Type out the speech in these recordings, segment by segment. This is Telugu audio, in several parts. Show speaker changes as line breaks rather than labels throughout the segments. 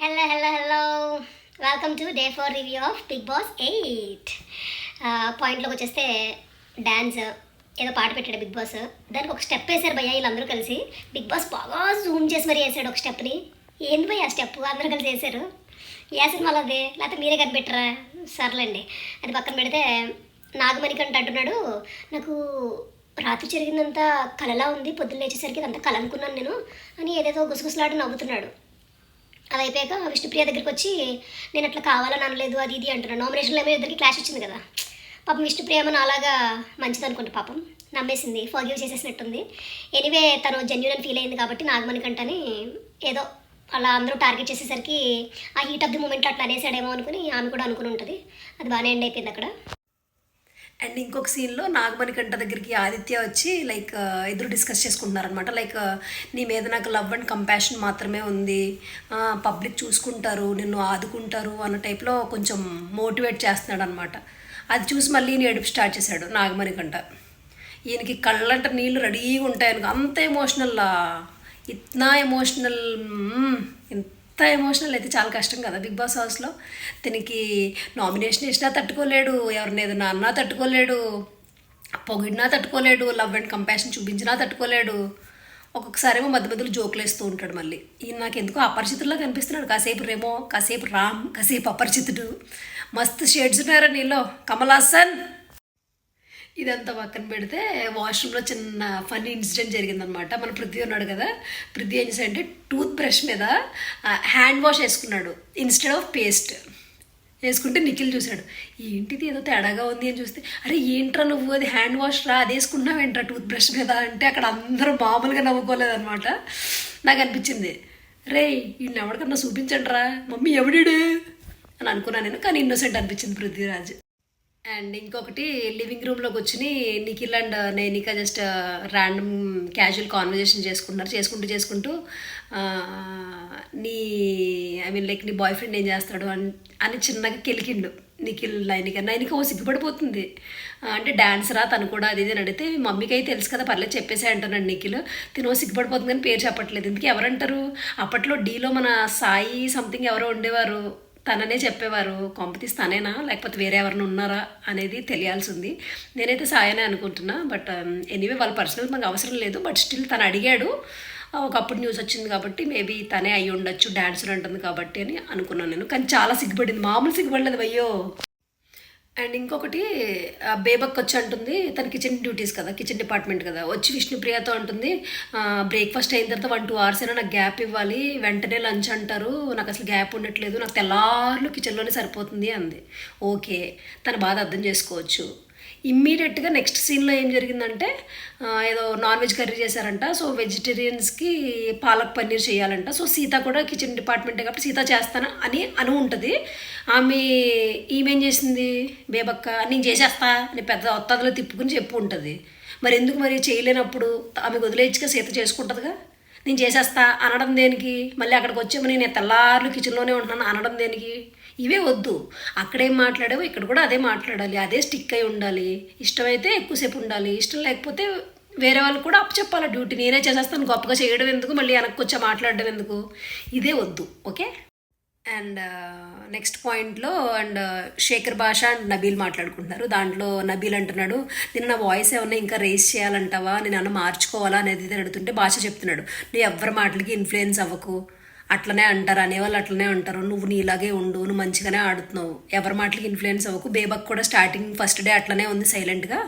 Hello. Welcome to day 4 review of Bigg Boss 8. పాయింట్లోకి వచ్చేస్తే డ్యాన్స్ ఏదో పాట పెట్టాడు బిగ్ బాస్. దానికి ఒక స్టెప్ వేశారు భయ్య వీళ్ళందరూ కలిసి. బిగ్ బాస్ బాగా జూమ్ చేసి మరీ వేసాడు ఒక స్టెప్ని. ఏంది భయ్య ఆ స్టెప్ అందరూ కలిసి వేశారు. ఏ సినిమాలో అది లేకపోతే మీరే కనిపెట్టరా? సర్లేండి, అది పక్కన పెడితే నాగమణికంట అంటున్నాడు, నాకు రాత్రి జరిగిందంతా కలలా ఉంది, పొద్దున్న లేచేసరికి ఇదంతా కల అనుకున్నాను నేను అని ఏదేదో గుసగుసలాడి నవ్వుతున్నాడు. అది అయిపోయాక విష్ణుప్రియ దగ్గరికి వచ్చి నేను అట్లా కావాలని అనలేదు అది ఇది అంటున్నాను. నామినేషన్లో ఏమో ఇద్దరికి క్లాష్ వచ్చింది కదా. పాపం విష్ణుప్రియ ఏమో అలాగా మంచిది అనుకుంటే పాపం నమ్మేసింది, ఫర్గివ్ చేసేసినట్టుంది. ఎనీవే తను జెన్యూన్ అని ఫీల్ అయింది కాబట్టి నాగమణికంటని ఏదో అలా అందరూ టార్గెట్ చేసేసరికి ఆ హీట్ ఆఫ్ ది మూమెంట్ అట్లా అనేసాడేమో అనుకుని ఆమె కూడా అనుకుని ఉంటుంది. అది బాగానే ఎండ్ అయిపోయింది అక్కడ.
అండ్ ఇంకొక సీన్లో నాగమణికంట దగ్గరికి ఆదిత్య వచ్చి ఇద్దరు డిస్కస్ చేసుకుంటున్నారనమాట. నీ మీద నాకు లవ్ అండ్ కంపాషన్ మాత్రమే ఉంది, పబ్లిక్ చూసుకుంటారు, నిన్ను ఆదుకుంటారు అన్న టైప్లో కొంచెం మోటివేట్ చేస్తున్నాడు అనమాట. అది చూసి మళ్ళీ ఈయన ఏడుపు స్టార్ట్ చేశాడు నాగమణికంట. ఈయనకి కళ్ళంట నీళ్ళు రెడీగా ఉంటాయనుకో, అంత ఎమోషనల్, ఇట్నా ఎమోషనల్. ఇంత ఎమోషనల్ అయితే చాలా కష్టం కదా బిగ్ బాస్ హౌస్లో. దీనికి నామినేషన్ ఇచ్చినా తట్టుకోలేడు, ఎవరిని ఏదైనా అన్నా తట్టుకోలేడు, పొగిడినా తట్టుకోలేడు, లవ్ అండ్ కంపాషన్ చూపించినా తట్టుకోలేడు. ఒక్కొక్కసారి ఏమో మధ్య మధ్యలో జోకులు వేస్తూ ఉంటాడు. మళ్ళీ ఈయన నాకు ఎందుకో అపరిచితుల్లా కనిపిస్తున్నాడు. కాసేపు రేమో, కాసేపు రామ్, కాసేపు అపరిచితుడు. మస్తు షేడ్స్ ఉన్నారా నీలో కమల్ హాసన్. ఇదంతా పక్కన పెడితే వాష్రూమ్లో చిన్న ఫన్నీ ఇన్సిడెంట్ జరిగిందనమాట. మన పృథ్వీ ఉన్నాడు కదా, పృథ్వీ ఏం చేశాడంటే టూత్ బ్రష్ మీద హ్యాండ్ వాష్ వేసుకున్నాడు ఇన్స్టెడ్ ఆఫ్ పేస్ట్. వేసుకుంటే నిఖిల్ చూశాడు, ఏంటిది ఏదో తేడాగా ఉంది అని చూస్తే, అరే ఏంట్రా నువ్వు అది హ్యాండ్ వాష్ రా, అది వేసుకున్నావు ఏంట్రా టూత్ బ్రష్ మీద అంటే అక్కడ అందరూ మామూలుగా నవ్వుకోలేదనమాట. నాకు అనిపించింది, రే ఈయన ఎవరికన్నా చూపించండి రా మమ్మీ ఎవడీడు అని అనుకున్నాను నేను. కానీ ఇన్నోసెంట్ అనిపించింది పృథ్వీరాజ్. అండ్ ఇంకొకటి లివింగ్ రూమ్లోకి వచ్చి Nikhil and Nainika just random casual conversation చేసుకుంటూ నీ నీ బాయ్ ఫ్రెండ్ ఏం చేస్తాడు అని చిన్నగా కెలికిండు నిఖిల్. నైనిక ఓ సిగ్గుపడిపోతుంది. అంటే డాన్సరా తను కూడా అది ఇది అని అడిగితే మమ్మీకి అయితే తెలుసు కదా పర్లేదు చెప్పేసే అంటున్నాడు నిఖిల్. తినో సిగ్గుపడిపోతుంది కానీ పేరు చెప్పట్లేదు. ఇందుకు ఎవరంటారు? అప్పట్లో డీలో మన సాయి సంథింగ్ ఎవరో ఉండేవారు, తననే చెప్పేవారు. కాంపిటీస్ తనేనా లేకపోతే వేరే ఎవరైనా ఉన్నారా అనేది తెలియాల్సి ఉంది. నేనైతే సాయనే అనుకుంటున్నా. బట్ ఎనీవే వాళ్ళ పర్సనల్ మనకు అవసరం లేదు. బట్ స్టిల్ తను అడిగాడు, ఒకప్పుడు న్యూస్ వచ్చింది కాబట్టి మేబీ తనే అయ్యి ఉండొచ్చు, డాన్సర్ అంటుంది కాబట్టి అని అనుకున్నాను నేను. కానీ చాలా సిగ్గుపడింది, మామూలు సిగ్గుపడలేదు అయ్యో. అండ్ ఇంకొకటి బేబక్ వచ్చి అంటుంది, తన కిచెన్ డ్యూటీస్ కదా, కిచెన్ డిపార్ట్మెంట్ కదా, వచ్చి విష్ణుప్రియతో అంటుంది బ్రేక్ఫాస్ట్ అయిన తర్వాత 1-2 hours అయినా నాకు గ్యాప్ ఇవ్వాలి, వెంటనే లంచ్ అంటారు, నాకు అసలు గ్యాప్ ఉండట్లేదు, నాకు తెల్లార్లు కిచెన్లోనే సరిపోతుంది అంది. ఓకే, తన బాధ అర్థం చేసుకోవచ్చు. ఇమ్మీడియట్గా నెక్స్ట్ సీన్లో ఏం జరిగిందంటే ఏదో నాన్ వెజ్ కర్రీ చేశారంట. సో వెజిటేరియన్స్కి పాలక్ పన్నీర్ చేయాలంట. సో సీత కూడా కిచెన్ డిపార్ట్మెంటే కాబట్టి సీత చేస్తాను అని ఉంటుంది. ఈమెం చేసింది బేబక్క, నేను చేసేస్తా అని పెద్ద ఒత్తదులో తిప్పుకుని చెప్పు ఉంటుంది. మరి ఎందుకు మరి చేయలేనప్పుడు ఆమె వదిలేచ్చుగా సీత చేసుకుంటుందిగా. నేను చేసేస్తా అనడం దేనికి? మళ్ళీ అక్కడికి వచ్చేమో నేను తెల్లార్లు కిచెన్లోనే ఉంటున్నాను అనడం దేనికి? ఇవే వద్దు. అక్కడేం మాట్లాడావో ఇక్కడ కూడా అదే మాట్లాడాలి, అదే స్టిక్ అయి ఉండాలి. ఇష్టమైతే ఎక్కువసేపు ఉండాలి, ఇష్టం లేకపోతే వేరే వాళ్ళు కూడా చెప్పాలి డ్యూటీ. నేనే చేసేస్తాను గొప్పగా చేయడం ఎందుకు, మళ్ళీ వెనక్కి వచ్చా మాట్లాడడం ఎందుకు? ఇదే వద్దు. ఓకే. అండ్ నెక్స్ట్ పాయింట్లో శేఖర్ భాష అండ్ నబీల్ మాట్లాడుకుంటున్నారు. దాంట్లో నబీల్ అంటున్నాడు, నేను నా వాయిస్ ఏమన్నా ఇంకా రేస్ చేయాలంటావా, నేను ఏమన్నా మార్చుకోవాలా అనేది అడుగుతుంటే భాష చెప్తున్నాడు, నువ్వు ఎవరి మాటలకి ఇన్ఫ్లుయెన్స్ అవ్వకు, అట్లనే అంటారు అనేవాళ్ళు అట్లనే అంటారు, నువ్వు నీలాగే ఉండు, నువ్వు మంచిగానే ఆడుతున్నావు, ఎవరి మాటలకి ఇన్ఫ్లుయెన్స్ అవ్వకు. బేబక్ కూడా స్టార్టింగ్ ఫస్ట్ డే అట్లనే ఉంది సైలెంట్గా,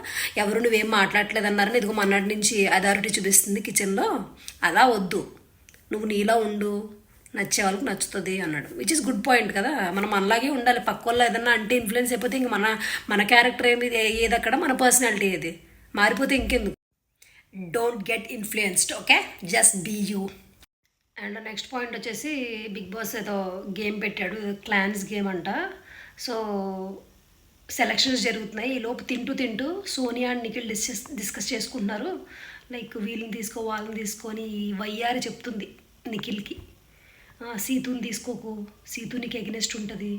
ఎవరు నువ్వేం మాట్లాడలేదు అన్నారని ఇదిగో మన్నాటి నుంచి అథారిటీ చూపిస్తుంది కిచెన్లో. అలా వద్దు, నువ్వు నీలా ఉండు, నచ్చే వాళ్ళకి నచ్చుతుంది అన్నాడు. విచ్ ఇస్ గుడ్ పాయింట్ కదా. మనం మనలాగే ఉండాలి. పక్క వాళ్ళు ఏదన్నా అంటే ఇన్ఫ్లుయెన్స్ అయిపోతే ఇంక మన క్యారెక్టర్ ఏది అక్కడ, మన పర్సనాలిటీ ఏది మారిపోతే ఇంకెందుకు. Don't get influenced. Okay, just be you. And next point వచ్చేసి బిగ్ బాస్ ఏదో గేమ్ పెట్టాడు, క్లాన్స్ గేమ్ అంట. సో సెలక్షన్స్ జరుగుతున్నాయి. ఈ లోపు తింటూ సోనియా అండ్ నిఖిల్ డిస్కస్ చేసుకుంటున్నారు. వీళ్ళని తీసుకో వాళ్ళని తీసుకొని వయ్యారి చెప్తుంది నిఖిల్కి, సీతుని తీసుకోకు, సీతు నీకు ఎగ్నెస్ట్ ఉంటుంది,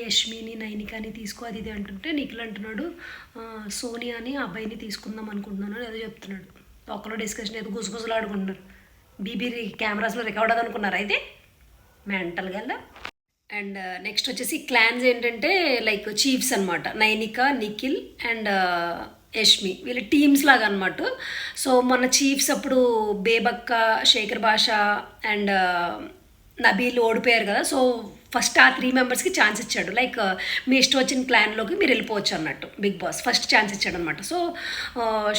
యష్మిని నైనికాని తీసుకో అది ఇది అంటుంటే నిఖిల్ అంటున్నాడు సోనియాని అబ్బాయిని తీసుకుందాం అనుకుంటున్నాను ఏదో చెప్తున్నాడు. ఒకళ్ళు డిస్కషన్ ఏదో గుసగుసలాడుకుంటున్నారు. బీబీ కెమెరాస్లో రికార్డ్ అవ్వదు అనుకున్నారు అయితే. మెంటల్గా. అండ్ నెక్స్ట్ వచ్చేసి క్లాన్స్ ఏంటంటే లైక్ చీఫ్స్ అనమాట, నైనిక, నిఖిల్ అండ్ యష్మి, వీళ్ళ టీమ్స్ లాగా అనమాట. సో మొన్న చీఫ్స్ అప్పుడు బేబక్క, శేఖర్ భాష అండ్ నబీల్ ఓడిపోయారు కదా. సో ఫస్ట్ ఆ 3 మెంబర్స్కి ఛాన్స్ ఇచ్చాడు, లైక్ మీ ఇష్టం వచ్చిన ప్లాన్లోకి మీరు వెళ్ళిపోవచ్చు అన్నట్టు బిగ్ బాస్ ఫస్ట్ ఛాన్స్ ఇచ్చాడు అనమాట. సో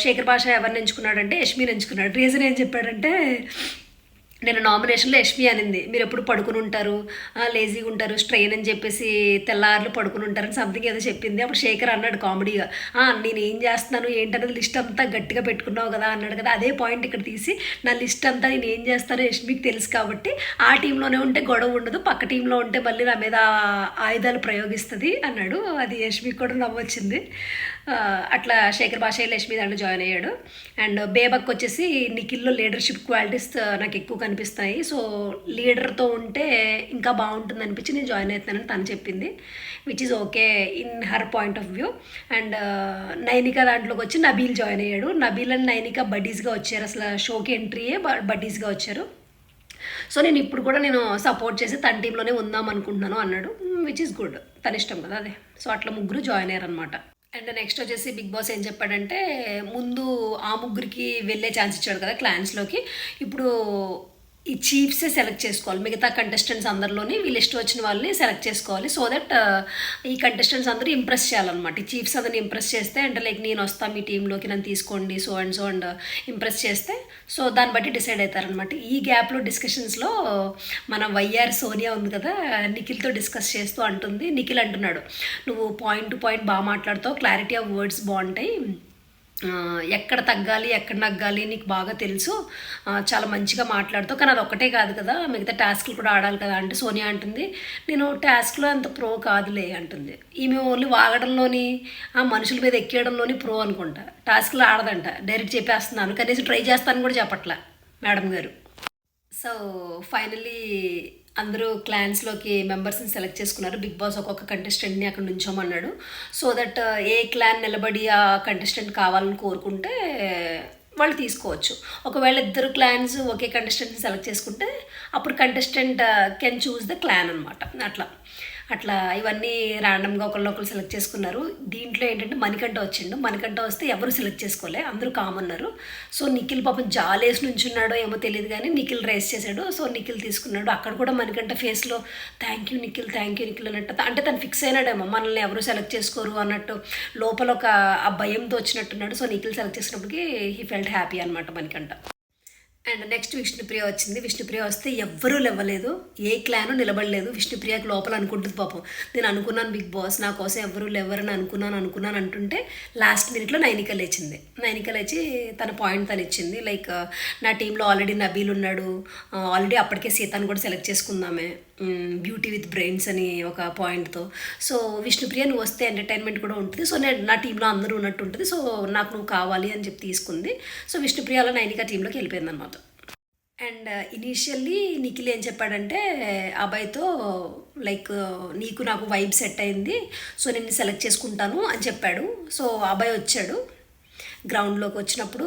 శేఖర్ భాష ఎవరిని ఎంచుకున్నాడంటే యష్మిని ఎంచుకున్నాడు. రీజన్ ఏం చెప్పాడంటే, నేను నామినేషన్లో యష్మి అనింది, మీరు ఎప్పుడు పడుకుని ఉంటారు, లేజీగా ఉంటారు, స్ట్రెయిన్ అని చెప్పేసి తెల్లారులు పడుకుని ఉంటారని సంథింగ్ ఏదో చెప్పింది. అప్పుడు శేఖర్ అన్నాడు కామెడీగా, నేను ఏం చేస్తున్నాను ఏంటనేది లిస్ట్ అంతా గట్టిగా పెట్టుకున్నావు కదా అన్నాడు కదా. అదే పాయింట్ ఇక్కడ తీసి, నా లిస్ట్ అంతా నేను ఏం చేస్తానో యష్మికి తెలుసు కాబట్టి ఆ టీంలోనే ఉంటే గొడవ ఉండదు, పక్క టీంలో ఉంటే మళ్ళీ నా మీద ఆయుధాలు ప్రయోగిస్తుంది అన్నాడు. అది యష్మికి కూడా నవ్వొచ్చింది. అట్లా శేఖర్ భాష లక్ష్మి దాంట్లో జాయిన్ అయ్యాడు. అండ్ బేబక్ వచ్చేసి నిఖిల్లో లీడర్షిప్ క్వాలిటీస్ నాకు ఎక్కువ కనిపిస్తాయి, సో లీడర్తో ఉంటే ఇంకా బాగుంటుంది అనిపించి నేను జాయిన్ అవుతానని తను చెప్పింది, which is okay in her point of view. And Nainika దాంట్లోకి వచ్చి నబీల్ జాయిన్ అయ్యాడు. నబీల్ అండ్ నైనిక బడ్డీస్గా వచ్చారు, అసలు షోకి ఎంట్రీయే బడ్డీస్గా వచ్చారు. సో నేను ఇప్పుడు కూడా నేను సపోర్ట్ చేసి తన టీంలోనే ఉందాం అనుకుంటున్నాను అన్నాడు, విచ్ ఈస్ గుడ్, తన ఇష్టం కదా అదే. సో అట్లా ముగ్గురు జాయిన్ అయ్యారు అనమాట. అండ్ నెక్స్ట్ వచ్చేసి బిగ్ బాస్ ఏం చెప్పాడంటే, ముందు ఆ ముగ్గురికి వెళ్ళే ఛాన్స్ ఇచ్చాడు కదా క్లాన్స్లోకి, ఇప్పుడు ఈ చీఫ్సే సెలెక్ట్ చేసుకోవాలి, మిగతా కంటెస్టెంట్స్ అందరిలోని వీళ్ళు ఇష్టం వచ్చిన వాళ్ళని సెలెక్ట్ చేసుకోవాలి. సో దట్ ఈ కంటెస్టెంట్స్ అందరూ ఇంప్రెస్ చేయాలన్నమాట. ఈ చీఫ్స్ అందరిని ఇంప్రెస్ చేస్తే, అంటే లైక్ నేను వస్తాను మీ టీంలోకి, నన్ను తీసుకోండి సో అండ్ ఇంప్రెస్ చేస్తే, సో దాన్ని బట్టి డిసైడ్ అవుతారనమాట. ఈ గ్యాప్లో డిస్కషన్స్లో మన వైఆర్ సోనియా ఉంది కదా, నిఖిల్తో డిస్కస్ చేస్తూ అంటుంది, నిఖిల్ అంటున్నాడు, నువ్వు పాయింట్ టు పాయింట్ బాగా మాట్లాడుతావు, క్లారిటీ ఆఫ్ వర్డ్స్ బాగుంటాయి, ఎక్కడ తగ్గాలి ఎక్కడ నగ్గాలి నీకు బాగా తెలుసు, చాలా మంచిగా మాట్లాడుతావు, కానీ అది ఒక్కటే కాదు కదా మిగతా టాస్క్లు కూడా ఆడాలి కదా అంటే సోనియా అంటుంది, నేను టాస్క్లో అంత ప్రో కాదులే అంటుంది. ఈమె ఓన్లీ వాగడంలోని మనుషుల మీద ఎక్కేయడంలోని ప్రో అనుకుంటా, టాస్క్లు ఆడదంట, డైరెక్ట్ చెప్పేస్తున్నాను, కనీసం ట్రై చేస్తాను కూడా చెప్పట్లే మేడం గారు. సో ఫైనలీ అందరూ క్లాన్స్లోకి మెంబర్స్ని సెలెక్ట్ చేసుకున్నారు. బిగ్ బాస్ ఒక్కొక్క కంటెస్టెంట్ని అక్కడ నుంచోమన్నాడు, సో దట్ ఏ క్లాన్ నిలబడి ఆ కంటెస్టెంట్ కావాలని కోరుకుంటే వాళ్ళు తీసుకోవచ్చు. ఒకవేళ ఇద్దరు క్లాన్స్ ఒకే కంటెస్టెంట్ని సెలెక్ట్ చేసుకుంటే అప్పుడు contestant can choose the clan అనమాట. అట్లా ఇవన్నీ ర్యాండమ్గా ఒకళ్ళు సెలెక్ట్ చేసుకున్నారు. దీంట్లో ఏంటంటే మణికంఠ వస్తే ఎవరు సెలెక్ట్ చేసుకోలే, అందరూ కామన్నారు. సో నిఖిల్ పాపం జాలేసి నుంచున్నాడో ఏమో తెలియదు కానీ నిఖిల్ రేస్ చేశాడు, సో నిఖిల్ తీసుకున్నాడు. అక్కడ కూడా మణికంఠ ఫేస్లో థ్యాంక్ యూ నిఖిల్ అన్నట్టు, అంటే తను ఫిక్స్ అయినాడేమో మనల్ని ఎవరు సెలెక్ట్ చేసుకోరు అన్నట్టు, లోపల ఒక ఆ భయంతో వచ్చినట్టున్నాడు. సో నిఖిల్ సెలెక్ట్ చేసినప్పటికీ హీ ఫెల్ట్ హ్యాపీ అనమాట మణికంఠ. అండ్ నెక్స్ట్ విష్ణుప్రియ వచ్చింది. విష్ణుప్రియ వస్తే ఎవ్వరూ లేవలేదు, ఏ క్లాను నిలబడలేదు. విష్ణుప్రియకి లోపల అనుకుంటుంది పాపం, నేను అనుకున్నాను బిగ్ బాస్ నా కోసం ఎవరూ లేవరని అనుకున్నాను అంటుంటే లాస్ట్ మినిట్లో నైనిక లేచి తన పాయింట్ తను ఇచ్చింది, లైక్ నా టీంలో ఆల్రెడీ నబీల్ ఉన్నాడు, ఆల్రెడీ అప్పటికే సీతాను కూడా సెలెక్ట్ చేసుకుందామే, బ్యూటీ విత్ బ్రెయిన్స్ అని ఒక పాయింట్తో. సో విష్ణుప్రియ నువ్వు వస్తే ఎంటర్టైన్మెంట్ కూడా ఉంటుంది, సో నేను నా టీంలో అందరూ ఉన్నట్టు ఉంటుంది, సో నాకు నువ్వు కావాలి అని చెప్పి తీసుకుంది. సో విష్ణుప్రియ అలా నైనిక టీంలోకి వెళ్ళిపోయింది అనమాట. అండ్ ఇనీషియల్లీ నిఖిల్ ఏం చెప్పాడంటే అబ్బాయితో, లైక్ నీకు నాకు వైబ్ సెట్ అయింది, సో నేను సెలెక్ట్ చేసుకుంటాను అని చెప్పాడు. సో అబ్బాయి వచ్చాడు, గ్రౌండ్లోకి వచ్చినప్పుడు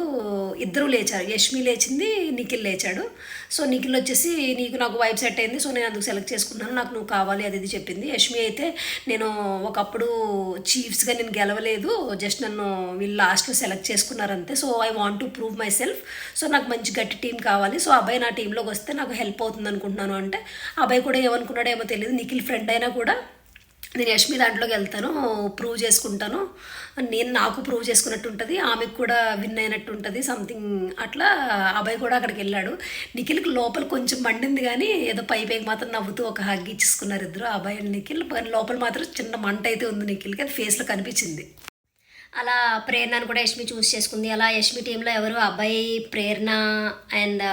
ఇద్దరు లేచారు, యష్మి లేచింది, నిఖిల్ లేచాడు. సో నిఖిల్ వచ్చేసి నీకు నాకు వైబ్ సెట్ అయింది, సో నేను అందుకు సెలెక్ట్ చేసుకున్నాను, నాకు నువ్వు కావాలి అది చెప్పింది. యష్మి అయితే నేను ఒకప్పుడు చీఫ్స్గా నేను గెలవలేదు, జస్ట్ నన్ను వీళ్ళు లాస్ట్లో సెలెక్ట్ చేసుకున్నారంతే, so I want to prove myself, so నాకు మంచి గట్టి టీం కావాలి, సో అబ్బాయి నా టీంలోకి వస్తే నాకు హెల్ప్ అవుతుంది అనుకుంటున్నాను అంటే, అబ్బాయి కూడా ఏమనుకున్నాడో ఏమో తెలియదు, నిఖిల్ ఫ్రెండ్ అయినా కూడా నేను యష్మి దాంట్లోకి వెళ్తాను, ప్రూవ్ చేసుకుంటాను, నాకు ప్రూవ్ చేసుకున్నట్టు ఉంటుంది, ఆమెకు కూడా విన్ అయినట్టు ఉంటుంది సంథింగ్ అట్లా. అబ్బాయి కూడా అక్కడికి వెళ్ళాడు. నిఖిల్కి లోపల కొంచెం మండింది కానీ ఏదో పైకి మాత్రం నవ్వుతూ ఒక హగ్ ఇచ్చేసుకున్నారు ఇద్దరు, అబ్బాయి అండ్ నిఖిల్. లోపల మాత్రం చిన్న మంట అయితే ఉంది నిఖిల్కి, అది ఫేస్లో కనిపించింది. అలా ప్రేరణను కూడా యష్మి చూస్ చేసుకుంది. అలా యష్మి టీంలో ఎవరు, అబ్బాయి, ప్రేరణ అండ్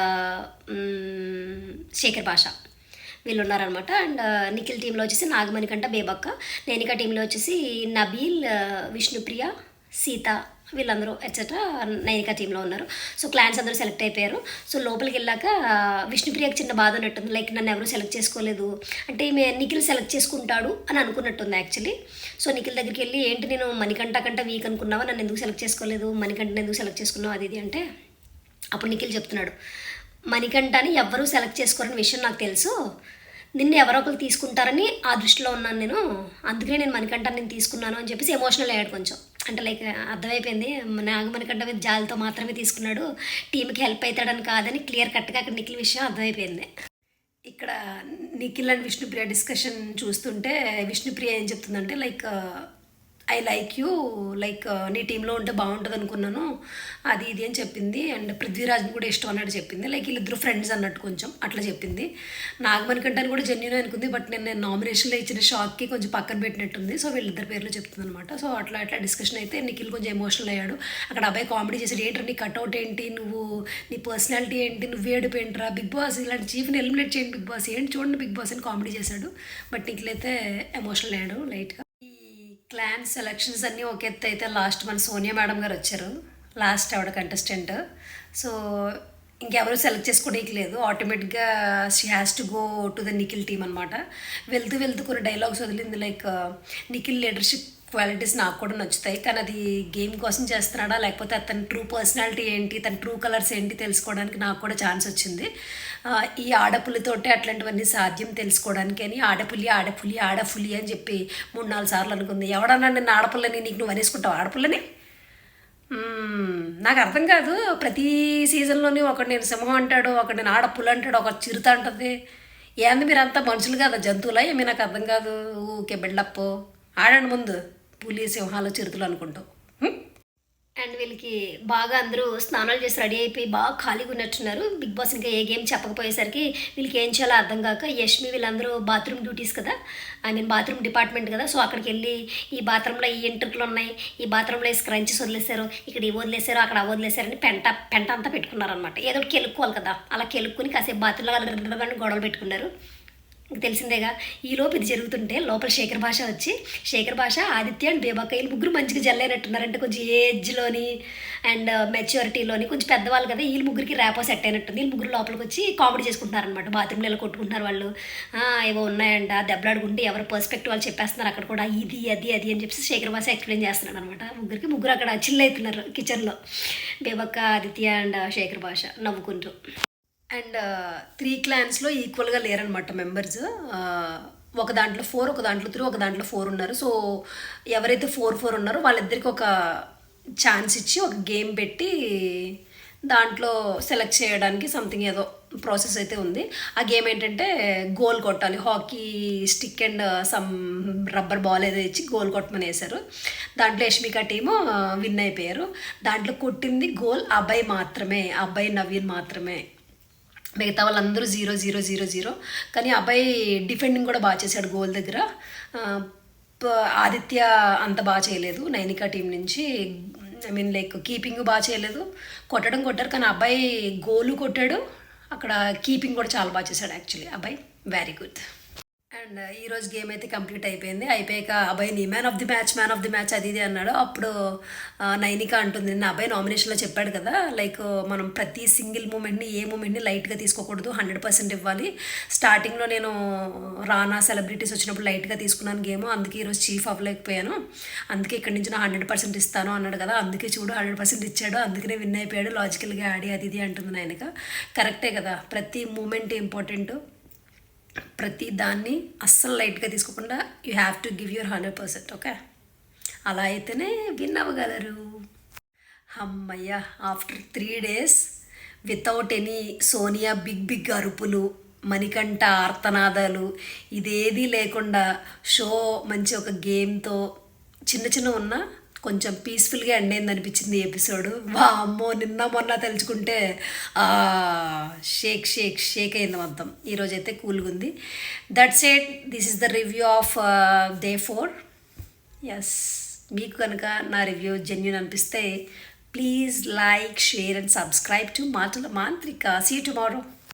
శేఖర్ భాష వీళ్ళు ఉన్నారనమాట. అండ్ నిఖిల్ టీంలో వచ్చేసి నాగమణికంట, బేబక్క, నైనిక టీంలో వచ్చేసి నబీల్, విష్ణుప్రియ, సీత వీళ్ళందరూ ఎట్సెట్రా నైనిక టీంలో ఉన్నారు. సో క్లాన్స్ అందరూ సెలెక్ట్ అయిపోయారు. సో లోపలికి వెళ్ళాక విష్ణుప్రియకి చిన్న బాధ ఉన్నట్టుంది, లైక్ నన్ను ఎవరు సెలెక్ట్ చేసుకోలేదు అంటే నిఖిల్ సెలెక్ట్ చేసుకుంటాడు అని అనుకున్నట్టుంది యాక్చువల్లీ. సో నిఖిల్ దగ్గరికి వెళ్ళి ఏంటి నేను మణికంఠ కంటే వీక్ అనుకున్నావా, నన్ను ఎందుకు సెలెక్ట్ చేసుకోలేదు, మణికంఠని ఎందుకు సెలెక్ట్ చేసుకున్నావు అది అంటే, అప్పుడు నిఖిల్ చెప్తున్నాడు, మణికంఠని ఎవ్వరూ సెలెక్ట్ చేసుకోరని విషయం నాకు తెలుసు,
నిన్ను ఎవరో ఒకరు తీసుకుంటారని ఆ దృష్టిలో ఉన్నాను నేను, అందుకనే నేను మణికంఠ నేను తీసుకున్నాను అని చెప్పేసి ఎమోషనల్ అయ్యాడు కొంచెం. అంటే లైక్ అర్థమైపోయింది మణికంఠ మీద జాలితో మాత్రమే తీసుకున్నాడు, టీంకి హెల్ప్ అవుతాడని కాదని క్లియర్ కట్గా అక్కడ నిఖిల్ విషయం అర్థమైపోయింది. ఇక్కడ నిఖిల్ అండ్ విష్ణుప్రియ డిస్కషన్ చూస్తుంటే విష్ణుప్రియ ఏం చెప్తుందంటే like I like you, like నీ టీంలో ఉంటే బాగుంటుంది అనుకున్నాను అది ఇది అని చెప్పింది. అండ్ పృథ్వీరాజ్ని కూడా ఇష్టం అన్నట్టు చెప్పింది. లైక్ వీళ్ళిద్దరు ఫ్రెండ్స్ అన్నట్టు కొంచెం అట్లా చెప్పింది. నాగమణికంఠని కూడా జెన్యున్ అనుకుంది, బట్ నేను నామినేషన్లో ఇచ్చిన షాక్కి కొంచెం పక్కన పెట్టినట్టుంది. సో వీళ్ళిద్దరు పేర్లు చెప్తుంది అనమాట. సో అట్లా డిస్కషన్ అయితే నిఖిల్ కొంచెం ఎమోషనల్ అయ్యాడు. అక్కడ అబ్బాయి కామెడీ చేసాడు, ఏంటి నీ కట్అవుట్ ఏంటి, నువ్వు నీ పర్సనాలిటీ ఏంటి, నువ్వు వేడిపోయింట్రా బిగ్ బాస్, ఇలాంటి చీఫ్ని ఎలిమినేట్ చేయండి బిగ్ బాస్, ఏంటి చూడండి బిగ్ బాస్ అని కామెడీ చేశాడు. బట్ నిఖిల్ అయితే ఎమోషనల్ అయ్యాడు లైట్గా. క్లాన్ సెలక్షన్స్ అన్నీ ఒక ఎత్తు అయితే లాస్ట్ మన సోనియా మేడం గారు వచ్చారు, లాస్ట్ ఆవిడ కంటెస్టెంట్. సో ఇంకెవరు సెలెక్ట్ చేసుకోవడానికి లేదు, ఆటోమేటిక్గా she has to go to the Nikhil team అనమాట. వెళ్తూ కొన్ని డైలాగ్స్ వదిలింది, లైక్ నిఖిల్ లీడర్షిప్ క్వాలిటీస్ నాకు కూడా నచ్చుతాయి, కానీ అది గేమ్ కోసం చేస్తున్నాడా లేకపోతే అతని ట్రూ పర్సనాలిటీ ఏంటి, తన ట్రూ కలర్స్ ఏంటి తెలుసుకోవడానికి నాకు కూడా ఛాన్స్ వచ్చింది. ఈ ఆడపులితోటే అట్లాంటివన్నీ సాధ్యం తెలుసుకోవడానికి అని ఆడపులి అని చెప్పి 3-4 సార్లు అనుకుంది. ఎవడన్నా నేను ఆడపుల్లని, నీకు నువ్వు అనేసుకుంటావు ఆడపుల్లని? నాకు అర్థం కాదు. ప్రతి సీజన్లోని ఒకటి నేను సింహం అంటాడు, ఒకటి నేను ఆడపుల్లి అంటాడు, ఒక చిరుత అంటుంది. ఏంది మీరు అంతా మనుషులు కదా, జంతువులా ఏమీ? నాకు అర్థం కాదు. ఊకే బిల్డప్ ఆడండి ముందు, పులి సింహాలు చిరుతలు అనుకుంటావు. అండ్ వీళ్ళకి బాగా అందరూ స్నానాలు చేసి రెడీ అయిపోయి బాగా ఖాళీగా ఉన్నట్టున్నారు. బిగ్ బాస్ ఇంకా ఏ గేమ్ చెప్పకపోయేసరికి వీళ్ళకి ఏం చేయాలో అర్థం కాక యష్మి వీళ్ళందరూ బాత్రూమ్ డ్యూటీస్ కదా, ఐ మీన్ బాత్రూమ్ డిపార్ట్మెంట్ కదా, సో అక్కడికి వెళ్ళి ఈ బాత్రూంలో ఈ ఎంట్రుకలు ఉన్నాయి, ఈ బాత్రూంలో ఈ స్క్రంచెస్ వదిలేశారు, ఇక్కడ ఇవి వదిలేశారు, అక్కడ అవి వదిలేశారని పెంట అంతా పెట్టుకున్నారనమాట. ఏదో ఒకటి కెలుక్కోవాలి కదా, అలా కెలుక్కుని కాసేపు బాత్రూంలో గొడవలు పెట్టుకున్నారు. ఇంక తెలిసిందేగా. ఈలోపు ఇది జరుగుతుంటే లోపల శేఖర్ భాష వచ్చి, శేఖర్ భాష, ఆదిత్య అండ్ బేబాక వీళ్ళు ముగ్గురు మంచిగా జల్లైనట్టున్నారంటే కొంచెం ఏజ్లోని అండ్ మెచ్యూరిటీలోని కొంచెం పెద్దవాళ్ళు కదా, వీళ్ళు ముగ్గురికి ర్యాపో సెట్ అయినట్టుంది. వీళ్ళు ముగ్గురు లోపలికి వచ్చి కామెడీ చేసుకుంటున్నారనమాట. బాత్రూమ్లో ఇలా కొట్టుకుంటున్నారు వాళ్ళు, ఏవో ఉన్నాయంట, దెబ్బలాడుకుంటే ఎవరి పర్స్పెక్టివ్ వాళ్ళు చెప్పేస్తున్నారు అక్కడ కూడా, ఇది అది అని చెప్పేసి శేఖర్ భాష ఎక్స్ప్లెయిన్ చేస్తున్నాడు అనమాట. ముగ్గురు అక్కడ చిల్ అవుతున్నారు కిచెన్లో, బేబక్క, ఆదిత్య అండ్ శేఖర్ భాష నవ్వుకుంటూ. అండ్ 3 క్లాన్స్లో ఈక్వల్గా లేరనమాట మెంబర్స్. ఒక దాంట్లో 4, ఒక దాంట్లో 3, ఒక దాంట్లో 4 ఉన్నారు. సో ఎవరైతే 4 ఉన్నారో వాళ్ళిద్దరికి ఒక ఛాన్స్ ఇచ్చి ఒక గేమ్ పెట్టి దాంట్లో సెలెక్ట్ చేయడానికి సంథింగ్ ఏదో ప్రాసెస్ అయితే ఉంది. ఆ గేమ్ ఏంటంటే గోల్ కొట్టాలి, hockey stick and some rubber ball ఏదో ఇచ్చి గోల్ కొట్టమని వేశారు. దాంట్లో యష్మిక టీము విన్ అయిపోయారు. దాంట్లో కొట్టింది గోల్ అబ్బాయి మాత్రమే, అబ్బాయి నవీన్ మాత్రమే. మిగతా వాళ్ళందరూ 0-0-0-0. కానీ అబ్బాయి డిఫెండింగ్ కూడా బాగా చేశాడు గోల్ దగ్గర. ఆదిత్య అంత బాగా చేయలేదు నైనికా టీం నుంచి, ఐ మీన్ లైక్ కీపింగ్ బాగా చేయలేదు. కొట్టారు కానీ అబ్బాయి గోలు కొట్టాడు, అక్కడ కీపింగ్ కూడా చాలా బాగా చేశాడు యాక్చువల్లీ అబ్బాయి, వెరీ గుడ్. అండ్ ఈరోజు గేమ్ అయితే కంప్లీట్ అయిపోయింది. అయిపోయాక అబ్బాయిని మ్యాన్ ఆఫ్ ది మ్యాచ్ అది ఇది అన్నాడు. అప్పుడు నైనిక అంటుంది, నిన్న అబ్బాయి నామినేషన్లో చెప్పాడు కదా, లైక్ మనం ప్రతి సింగిల్ మూమెంట్ని లైట్గా తీసుకోకూడదు, 100% ఇవ్వాలి. స్టార్టింగ్లో నేను రానా సెలబ్రిటీస్ వచ్చినప్పుడు లైట్గా తీసుకున్నాను గేమ్, అందుకే ఈరోజు చీఫ్ అవ్వలేకపోయాను, అందుకే ఇక్కడి నుంచి నా 100% ఇస్తాను అన్నాడు కదా, అందుకే చూడు 100% ఇచ్చాడు, అందుకనే విన్ అయిపోయాడు, లాజికల్గా ఆడి అది ఇది అంటుంది నైనిక. కరెక్టే కదా, ప్రతి మూమెంట్ ఇంపార్టెంట్, ప్రతి దాన్ని అస్సలు లైట్గా తీసుకోకుండా you have to give your 100%. Okay, అలా అయితేనే విన్ అవ్వగలరు. అమ్మయ్య, after 3 days without any Sonia big అరుపులు, మణికంఠ ఆర్తనాదాలు, ఇదేదీ లేకుండా షో మంచి ఒక గేమ్తో చిన్న ఉన్నా కొంచెం పీస్ఫుల్గా ఎండ్ అయింది అనిపించింది ఈ ఎపిసోడ్. అమ్మో, నిన్న మొన్న తెలుసుకుంటే షేక్ అయింది మొత్తం. ఈరోజైతే కూల్గా ఉంది. That's it, this is the review of Day 4. Yes, మీకు కనుక నా రివ్యూ జెన్యూన్ అనిపిస్తే please like, share and subscribe to మాటల మాంత్రిక. See you tomorrow.